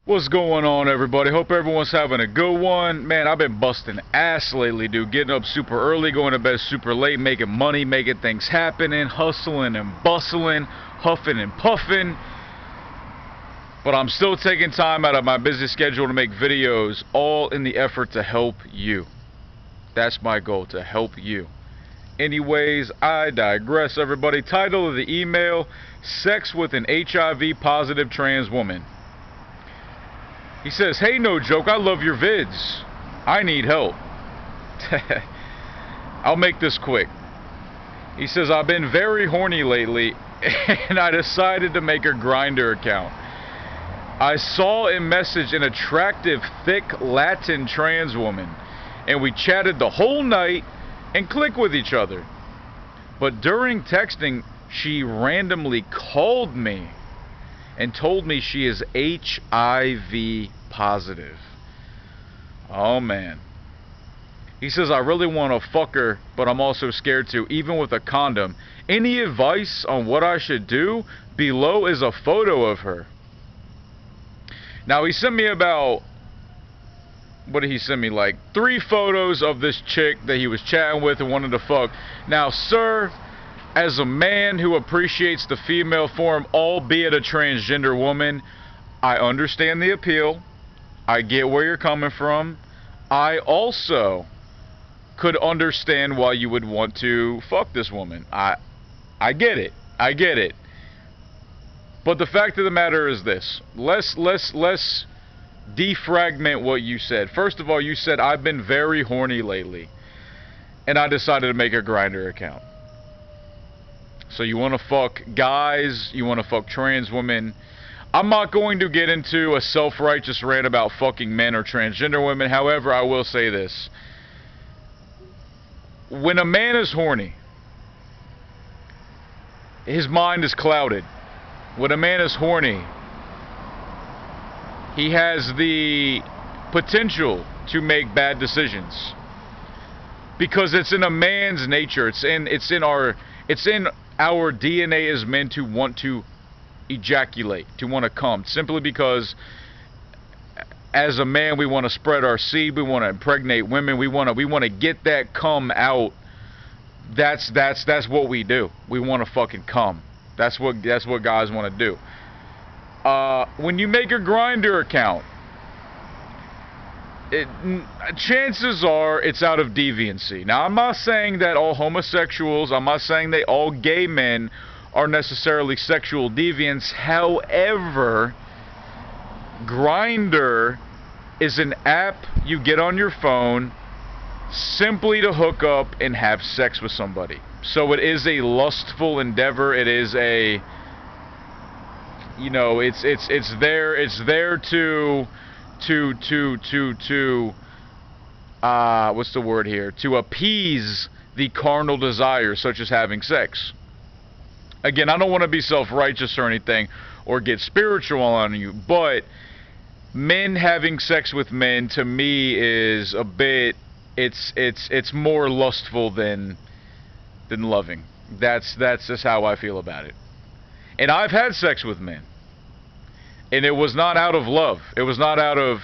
What's going on, everybody? Hope everyone's having a good one. Man, I've been busting ass lately, dude. Getting up super early, going to bed super late, making money, making things happening, hustling and bustling, huffing and puffing. But I'm still taking time out of my busy schedule to make videos, all in the effort to help you. That's my goal, to help you. Anyways, I digress, everybody. Title of the email: Sex with an HIV Positive Trans Woman. He says, "Hey, no joke, I love your vids. I need help." I'll make this quick. He says, "I've been very horny lately, and I decided to make a Grindr account. I saw a message an attractive, thick Latin trans woman, and we chatted the whole night and clicked with each other. But during texting, she randomly called me and told me she is HIV positive. Oh man." He says, "I really want to fuck her, but I'm also scared to, even with a condom. Any advice on what I should do?" Below is a photo of her. Now, he sent me about, what did he send me? Like 3 photos of this chick that he was chatting with and wanted to fuck. Now, sir, as a man who appreciates the female form, albeit a transgender woman, I understand the appeal. I get where you're coming from. I also could understand why you would want to fuck this woman. I get it. I get it. But the fact of the matter is this. Let's defragment what you said. First of all, you said, "I've been very horny lately, and I decided to make a Grindr account." So you want to fuck guys, you want to fuck trans women. I'm not going to get into a self-righteous rant about fucking men or transgender women. However, I will say this. When a man is horny, his mind is clouded. When a man is horny, he has the potential to make bad decisions. Because it's in a man's nature. It's in our DNA as men to want to ejaculate, to want to come, simply because as a man we want to spread our seed, we want to impregnate women, we want to get that cum out. That's what we do. We want to fucking come. That's what guys want to do. When you make a Grindr account, chances are it's out of deviancy. Now, I'm not saying that all homosexuals, I'm not saying that all gay men are necessarily sexual deviants. However, Grindr is an app you get on your phone simply to hook up and have sex with somebody. So it is a lustful endeavor. It is a, you know, it's there to what's the word here? To appease the carnal desires, such as having sex. Again, I don't want to be self-righteous or anything or get spiritual on you, but men having sex with men, to me, is a bit, it's more lustful than loving. That's just how I feel about it. And I've had sex with men, and it was not out of love. It was not out of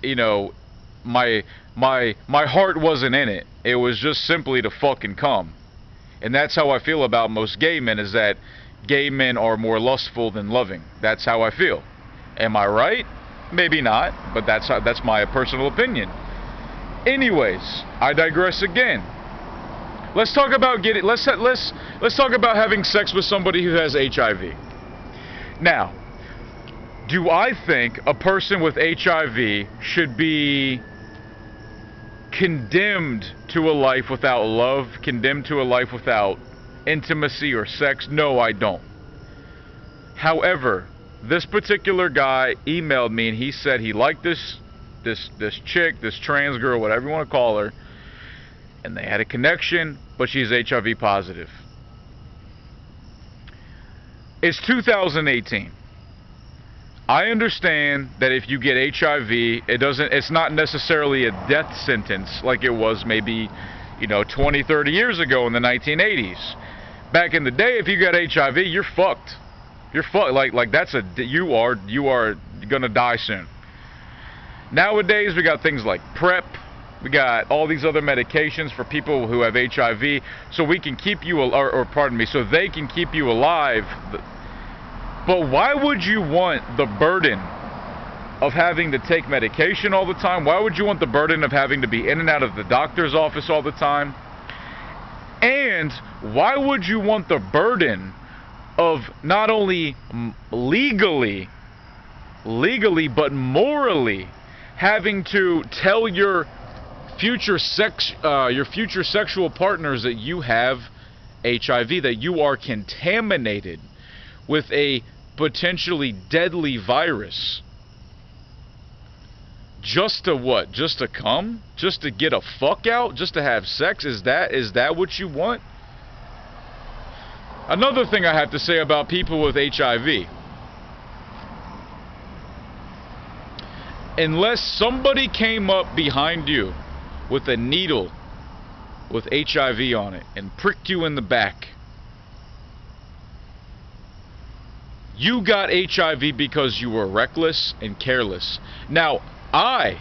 you know, my heart wasn't in it. It was just simply to fucking come. And that's how I feel about most gay men, is that gay men are more lustful than loving. That's how I feel. Am I right? Maybe not, but that's my personal opinion. Anyways, I digress again. Let's talk about let's talk about having sex with somebody who has HIV. Now, do I think a person with HIV should be condemned to a life without love, condemned to a life without intimacy or sex? No, I don't. However, this particular guy emailed me and he said he liked this chick, this trans girl, whatever you want to call her, and they had a connection, but she's HIV positive. It's 2018. I understand that if you get HIV, it's not necessarily a death sentence like it was maybe, 20, 30 years ago in the 1980s. Back in the day, if you got HIV, you're fucked. You're like that's you are gonna die soon. Nowadays we got things like PrEP. We got all these other medications for people who have HIV, so we can keep you, or pardon me, so they can keep you alive. But why would you want the burden of having to take medication all the time? Why would you want the burden of having to be in and out of the doctor's office all the time? And why would you want the burden of not only legally, but morally having to tell your future sexual partners that you have HIV, that you are contaminated with a potentially deadly virus? Just to what? Just to come? Just to get a fuck out? Just to have sex? Is that what you want? Another thing I have to say about people with HIV. Unless somebody came up behind you with a needle with HIV on it and pricked you in the back, you got HIV because you were reckless and careless. Now, I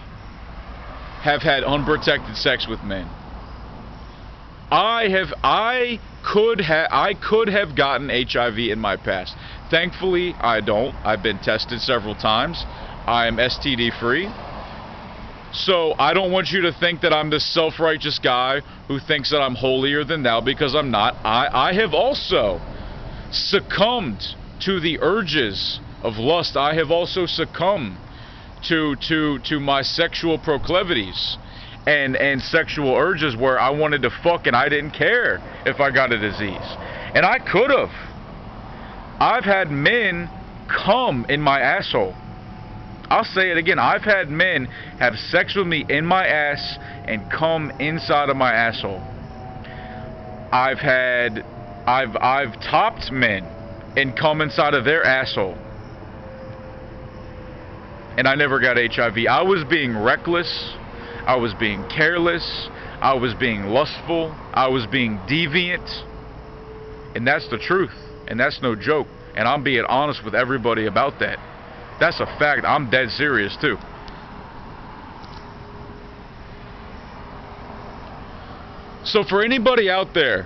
have had unprotected sex with men. I could have gotten HIV in my past. Thankfully, I don't. I've been tested several times. I'm STD free. So I don't want you to think that I'm this self-righteous guy who thinks that I'm holier than thou, because I'm not. I have also succumbed to the urges of lust. I have also succumbed to my sexual proclivities and sexual urges, where I wanted to fuck and I didn't care if I got a disease. And I could have. I've had men come in my asshole. I'll say it again. I've had men have sex with me in my ass and come inside of my asshole. I've topped men and come inside of their asshole. And I never got HIV. I was being reckless. I was being careless. I was being lustful. I was being deviant. And that's the truth. And that's no joke. And I'm being honest with everybody about that. That's a fact. I'm dead serious too. So for anybody out there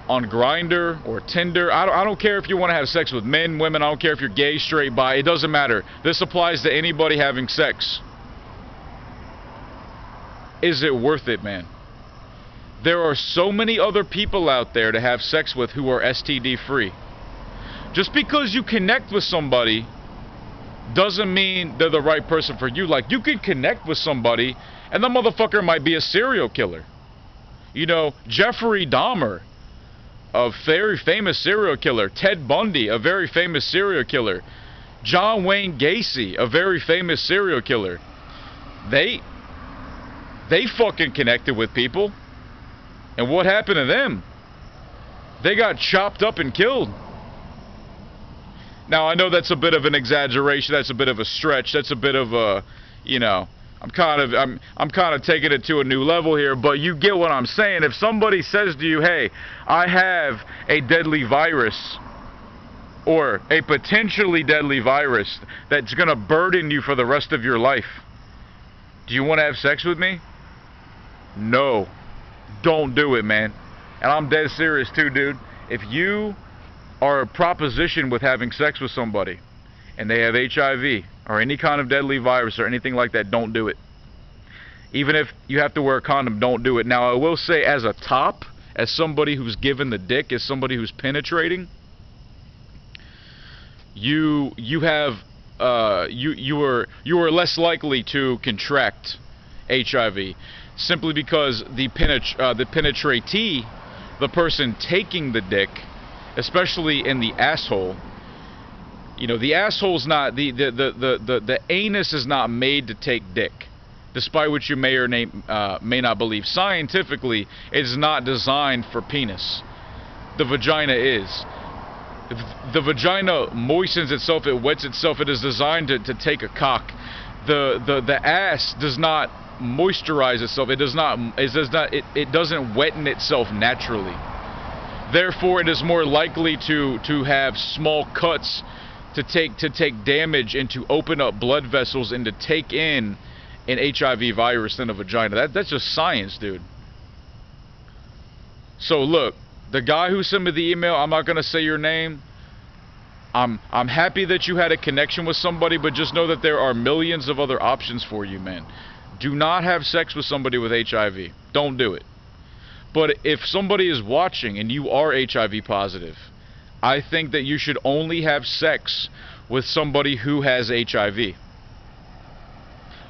on Grindr or Tinder, I don't care if you want to have sex with men, women, I don't care if you're gay, straight, bi, it doesn't matter. This applies to anybody having sex. Is it worth it, man? There are so many other people out there to have sex with who are STD free. Just because you connect with somebody doesn't mean they're the right person for you. Like, you can connect with somebody and the motherfucker might be a serial killer. You know, Jeffrey Dahmer, a very famous serial killer. Ted Bundy, a very famous serial killer. John Wayne Gacy, a very famous serial killer. They fucking connected with people. And what happened to them? They got chopped up and killed. Now, I know that's a bit of an exaggeration, that's a bit of a stretch, that's a bit of a, you know, I'm kind of taking it to a new level here, but you get what I'm saying. If somebody says to you, hey, I have a deadly virus, or a potentially deadly virus that's going to burden you for the rest of your life, do you want to have sex with me? No. Don't do it, man. And I'm dead serious too, dude. If you are a proposition with having sex with somebody and they have HIV or any kind of deadly virus or anything like that, don't do it. Even if you have to wear a condom, don't do it. Now, I will say, as a top, as somebody who's given the dick, as somebody who's penetrating, you are less likely to contract HIV, simply because the penetratee, the person taking the dick, especially in the asshole, you know, the asshole's not, the anus is not made to take dick, despite what you may or may not believe. Scientifically, it is not designed for penis. The vagina is. The vagina moistens itself, it wets itself, it is designed to take a cock. The ass does not moisturize itself, it doesn't wetten itself naturally. Therefore, it is more likely to have small cuts, to take damage, and to open up blood vessels and to take in an HIV virus in a vagina. That's just science, dude. So look, the guy who sent me the email, I'm not gonna say your name. I'm happy that you had a connection with somebody, but just know that there are millions of other options for you, man. Do not have sex with somebody with HIV. Don't do it. But if somebody is watching and you are HIV positive, I think that you should only have sex with somebody who has HIV.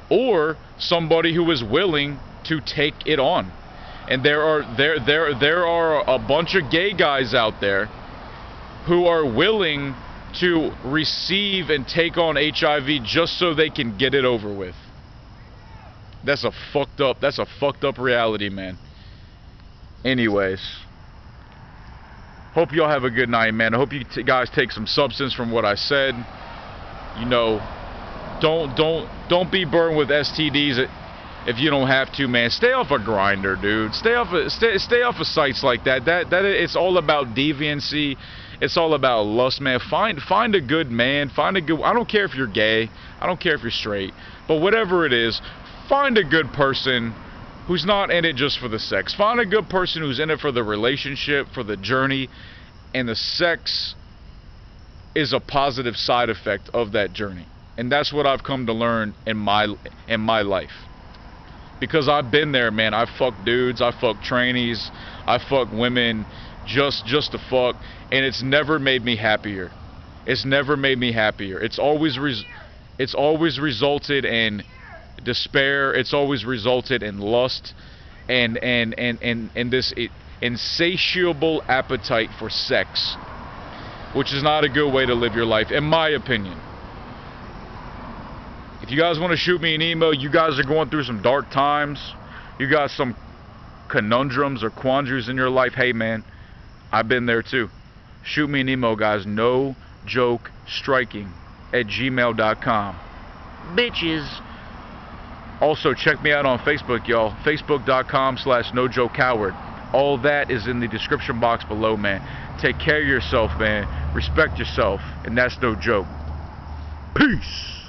Or somebody who is willing to take it on. And there are a bunch of gay guys out there who are willing to receive and take on HIV just so they can get it over with. That's a fucked up reality, man. Anyways, hope y'all have a good night, man. I hope you guys take some substance from what I said. You know, don't be burned with STDs if you don't have to, man. Stay off of Grindr, dude. Stay off of sites like that. That it's all about deviancy. It's all about lust, man. Find a good man. Find a good. I don't care if you're gay. I don't care if you're straight. But whatever it is, find a good person who's not in it just for the sex. Find a good person who's in it for the relationship, for the journey, and the sex is a positive side effect of that journey. And that's what I've come to learn in my life. Because I've been there, man. I fucked dudes, I fucked trainees, I fucked women just to fuck, and it's never made me happier. It's never made me happier. It's always resulted in despair. It's always resulted in lust and this insatiable appetite for sex, which is not a good way to live your life, in my opinion. If you guys want to shoot me an email, you guys are going through some dark times, you got some conundrums or quandaries in your life, hey man, I've been there too. Shoot me an email, guys. nojokestriking@gmail.com. Bitches. Also, check me out on Facebook, y'all. Facebook.com/nojokecoward. All that is in the description box below, man. Take care of yourself, man. Respect yourself. And that's no joke. Peace.